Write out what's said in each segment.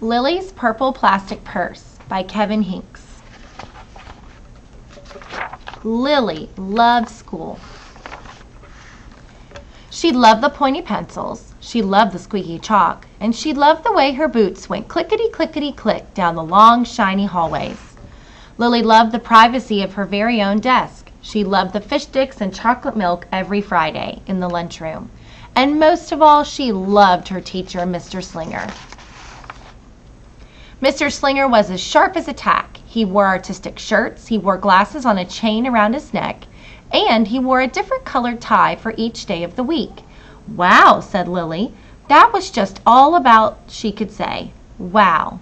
Lily's Purple Plastic Purse by Kevin Hinks. Lily loved school. She loved the pointy pencils, she loved the squeaky chalk, and she loved the way her boots went clickety-clickety-click down the long, shiny hallways. Lily loved the privacy of her very own desk. She loved the fish sticks and chocolate milk every Friday in the lunchroom. And most of all, she loved her teacher, Mr. Slinger. Mr. Slinger was as sharp as a tack. He wore artistic shirts, he wore glasses on a chain around his neck, and he wore a different colored tie for each day of the week. "Wow," said Lily. That was just all about she could say. Wow.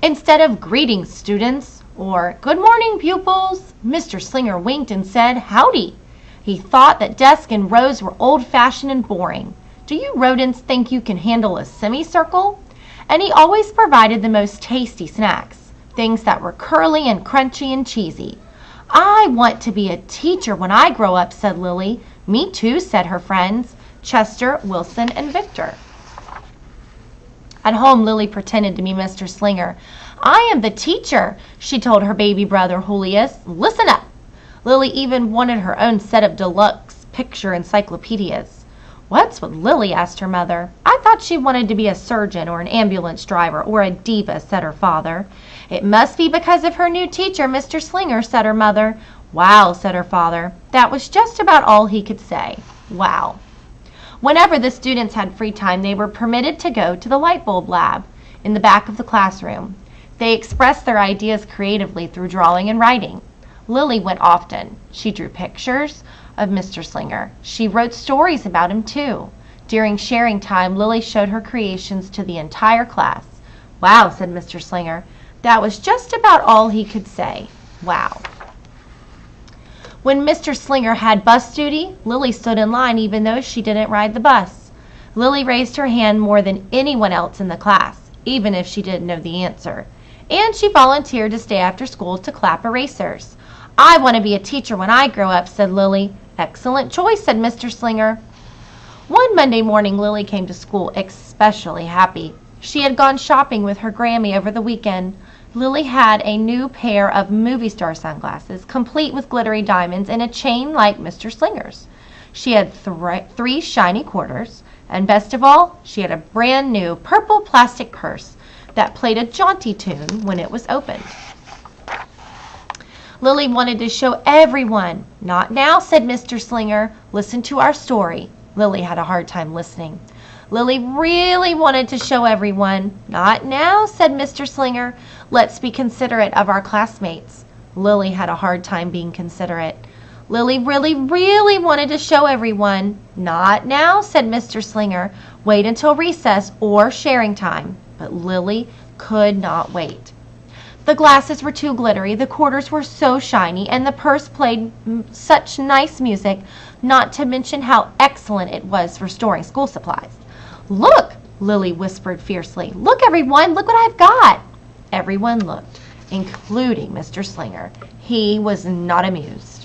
Instead of "Greetings, students," or "Good morning, pupils," Mr. Slinger winked and said, "Howdy." He thought that desks and rows were old-fashioned and boring. Do you rodents think you can handle a semicircle? And he always provided the most tasty snacks, things that were curly and crunchy and cheesy. "I want to be a teacher when I grow up," said Lily. "Me too," said her friends, Chester, Wilson, and Victor. At home, Lily pretended to be Mr. Slinger. "I am the teacher," she told her baby brother, Julius. "Listen up." Lily even wanted her own set of deluxe picture encyclopedias. "What's with Lily?" asked her mother. "I thought she wanted to be a surgeon or an ambulance driver or a diva," said her father. "It must be because of her new teacher, Mr. Slinger," said her mother. "Wow," said her father. That was just about all he could say. Wow. Whenever the students had free time, they were permitted to go to the light bulb lab in the back of the classroom. They expressed their ideas creatively through drawing and writing. Lily went often. She drew pictures of Mr. Slinger. She wrote stories about him too. During sharing time, Lily showed her creations to the entire class. "Wow," said Mr. Slinger. That was just about all he could say. Wow. When Mr. Slinger had bus duty, Lily stood in line even though she didn't ride the bus. Lily raised her hand more than anyone else in the class, even if she didn't know the answer. And she volunteered to stay after school to clap erasers. "I want to be a teacher when I grow up," said Lily. "Excellent choice," said Mr. Slinger. One Monday morning, Lily came to school especially happy. She had gone shopping with her Grammy over the weekend. Lily had a new pair of movie star sunglasses, complete with glittery diamonds and a chain like Mr. Slinger's. She had three shiny quarters, and best of all, she had a brand new purple plastic purse that played a jaunty tune when it was opened. Lily wanted to show everyone. "Not now," said Mr. Slinger. "Listen to our story." Lily had a hard time listening. Lily really wanted to show everyone. "Not now," said Mr. Slinger. "Let's be considerate of our classmates." Lily had a hard time being considerate. Lily really wanted to show everyone. "Not now," said Mr. Slinger. "Wait until recess or sharing time." But Lily could not wait. The glasses were too glittery, the quarters were so shiny, and the purse played such nice music, not to mention how excellent it was for storing school supplies. "Look!" Lily whispered fiercely. "Look, everyone! Look what I've got!" Everyone looked, including Mr. Slinger. He was not amused.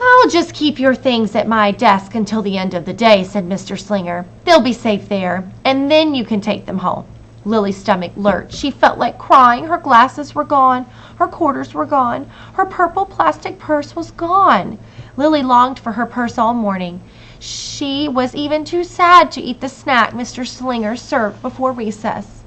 "I'll just keep your things at my desk until the end of the day," said Mr. Slinger. "They'll be safe there, and then you can take them home." Lily's stomach lurched. She felt like crying. Her glasses were gone. Her quarters were gone. Her purple plastic purse was gone. Lily longed for her purse all morning. She was even too sad to eat the snack Mr. Slinger served before recess.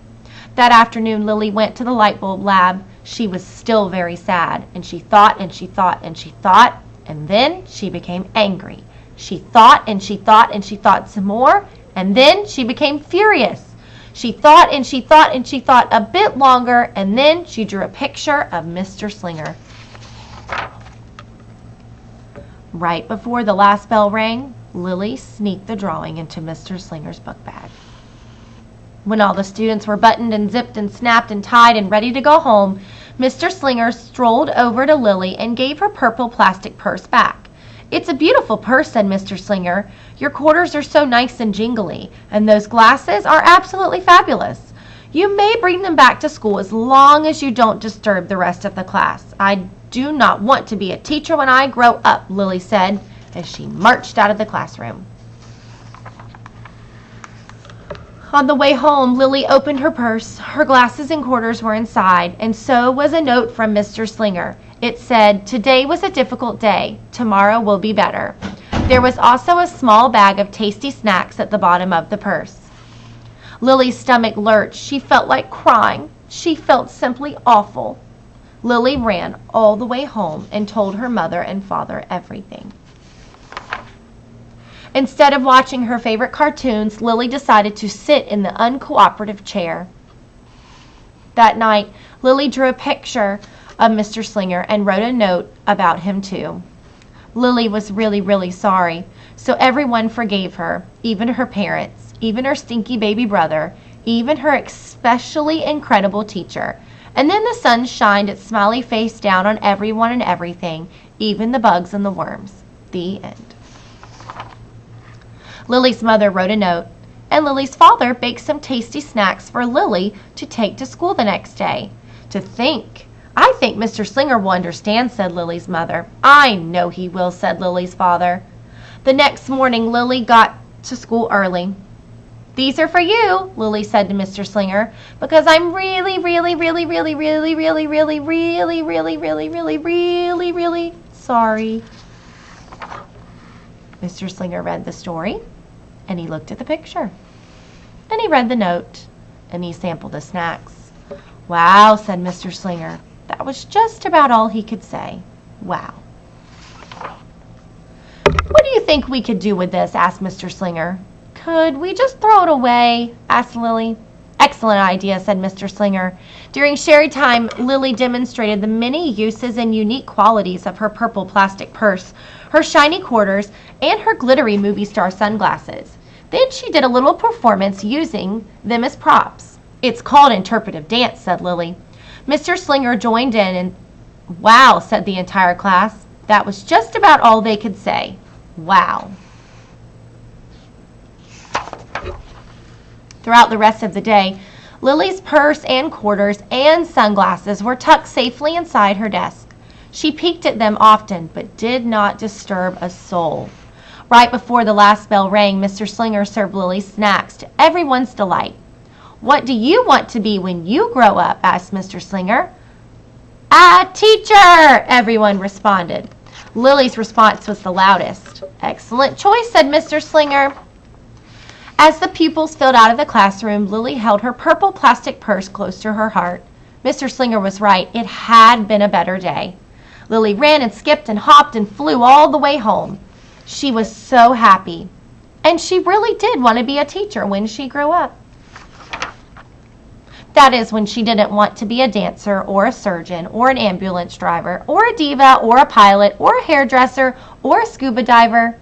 That afternoon, Lily went to the light bulb lab. She was still very sad, and she thought and she thought and she thought, and then she became angry. She thought and she thought and she thought some more, and then she became furious. She thought and she thought and she thought a bit longer, and then she drew a picture of Mr. Slinger. Right before the last bell rang, Lily sneaked the drawing into Mr. Slinger's book bag. When all the students were buttoned and zipped and snapped and tied and ready to go home, Mr. Slinger strolled over to Lily and gave her purple plastic purse back. "It's a beautiful purse," said Mr. Slinger. "Your quarters are so nice and jingly, and those glasses are absolutely fabulous. You may bring them back to school as long as you don't disturb the rest of the class. I do not want to be a teacher when I grow up," Lily said as she marched out of the classroom. On the way home, Lily opened her purse. Her glasses and quarters were inside, and so was a note from Mr. Slinger. It said, "Today was a difficult day. Tomorrow will be better." There was also a small bag of tasty snacks at the bottom of the purse. Lily's stomach lurched. She felt like crying. She felt simply awful. Lily ran all the way home and told her mother and father everything. Instead of watching her favorite cartoons, Lily decided to sit in the uncooperative chair. That night, Lily drew a picture of Mr. Slinger and wrote a note about him too. Lily was really, really sorry, so everyone forgave her, even her parents, even her stinky baby brother, even her especially incredible teacher. And then the sun shined its smiley face down on everyone and everything, even the bugs and the worms. The end. Lily's mother wrote a note, and Lily's father baked some tasty snacks for Lily to take to school the next day. I think Mr. Slinger will understand, said Lily's mother. I know he will, said Lily's father. The next morning, Lily got to school early. "These are for you," Lily said to Mr. Slinger, "because I'm really, really, really, really, really, really, really, really, really, really, really, really, really sorry." Mr. Slinger read the story, and he looked at the picture, and he read the note, and he sampled the snacks. "Wow," said Mr. Slinger. That was just about all he could say. Wow. "What do you think we could do with this?" asked Mr. Slinger. "Could we just throw it away?" asked Lily. "Excellent idea," said Mr. Slinger. During Sherry time, Lily demonstrated the many uses and unique qualities of her purple plastic purse, her shiny quarters, and her glittery movie star sunglasses. Then she did a little performance using them as props. "It's called interpretive dance," said Lily. Mr. Slinger joined in, and "Wow," said the entire class. That was just about all they could say. Wow. Throughout the rest of the day, Lily's purse and quarters and sunglasses were tucked safely inside her desk. She peeked at them often, but did not disturb a soul. Right before the last bell rang, Mr. Slinger served Lily snacks to everyone's delight. "What do you want to be when you grow up?" asked Mr. Slinger. "A teacher!" everyone responded. Lily's response was the loudest. "Excellent choice," said Mr. Slinger. As the pupils filed out of the classroom, Lily held her purple plastic purse close to her heart. Mr. Slinger was right. It had been a better day. Lily ran and skipped and hopped and flew all the way home. She was so happy. And she really did want to be a teacher when she grew up. That is, when she didn't want to be a dancer or a surgeon or an ambulance driver or a diva or a pilot or a hairdresser or a scuba diver.